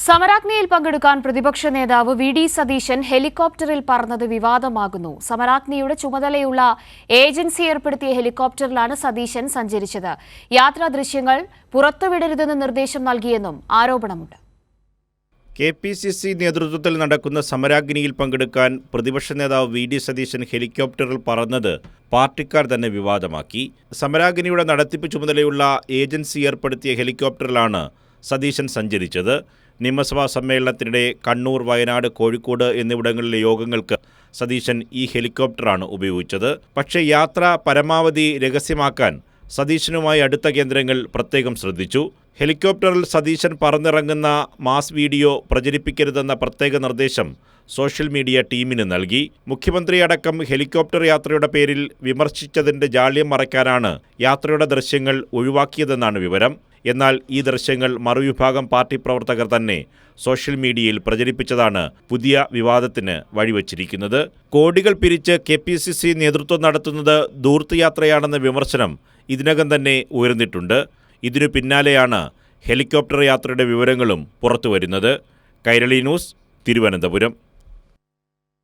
സമരാഗ്നിയിൽ പങ്കെടുക്കാൻ പ്രതിപക്ഷ നേതാവ് വി.ഡി. സതീശൻ ഹെലികോപ്റ്ററിൽ പറന്നത് വിവാദമാകുന്നു. സമരാഗ്നിയുടെ ചുമതലയുള്ള ഏജൻസി ഏർപ്പെടുത്തിയ ഹെലികോപ്റ്ററിലാണ് സതീശൻ സഞ്ചരിച്ചത്. യാത്രാ ദൃശ്യങ്ങൾ പുറത്തുവിടരുതെന്ന് നിർദ്ദേശം നൽകിയെന്നും ആരോപണമുണ്ട്. കെ.പി.സി.സി. നേതൃത്വത്തിൽ നടക്കുന്ന സമരാഗ്നിയിൽ പങ്കെടുക്കാൻ പ്രതിപക്ഷ നേതാവ് വി.ഡി. സതീശൻ ഹെലികോപ്റ്ററിൽ പറന്നത് പാർട്ടിക്കാർ തന്നെ വിവാദമാക്കി. സമരാഗ്നിയുടെ നടത്തിപ്പ് ചുമതലയുള്ള ഏജൻസി ഏർപ്പെടുത്തിയ ഹെലികോപ്റ്ററിലാണ് സതീശൻ സഞ്ചരിച്ചത്. നിയമസഭാ സമ്മേളനത്തിനിടെ കണ്ണൂർ, വയനാട്, കോഴിക്കോട് എന്നിവിടങ്ങളിലെ യോഗങ്ങൾക്ക് സതീശൻ ഈ ഹെലികോപ്റ്ററാണ് ഉപയോഗിച്ചത്. പക്ഷേ യാത്ര പരമാവധി രഹസ്യമാക്കാൻ സതീശനുമായി അടുത്ത കേന്ദ്രങ്ങൾ പ്രത്യേകം ശ്രദ്ധിച്ചു. ഹെലികോപ്റ്ററിൽ സതീശൻ പറന്നിറങ്ങുന്ന മാസ് വീഡിയോ പ്രചരിപ്പിക്കരുതെന്ന പ്രത്യേക നിർദ്ദേശം സോഷ്യൽ മീഡിയ ടീമിന് നൽകി. മുഖ്യമന്ത്രിയടക്കം ഹെലികോപ്റ്റർ യാത്രയുടെ പേരിൽ വിമർശിച്ചതിൻ്റെ ജാള്യം മറയ്ക്കാനാണ് യാത്രയുടെ ദൃശ്യങ്ങൾ ഒഴിവാക്കിയതെന്നാണ് വിവരം. എന്നാൽ ഈ ദൃശ്യങ്ങൾ മറുവിഭാഗം പാർട്ടി പ്രവർത്തകർ തന്നെ സോഷ്യൽ മീഡിയയിൽ പ്രചരിപ്പിച്ചതാണ് പുതിയ വിവാദത്തിന് വഴിവെച്ചിരിക്കുന്നത്. കോടികൾ പിരിച്ച് കെ.പി.സി.സി. നേതൃത്വം നടത്തുന്നത് ദൂർത്തുയാത്രയാണെന്ന വിമർശനം ഇതിനകം തന്നെ ഉയർന്നിട്ടുണ്ട്. ഇതിനു പിന്നാലെയാണ് ഹെലികോപ്റ്റർ യാത്രയുടെ വിവരങ്ങളും പുറത്തുവരുന്നത്. കൈരളി ന്യൂസ്, തിരുവനന്തപുരം.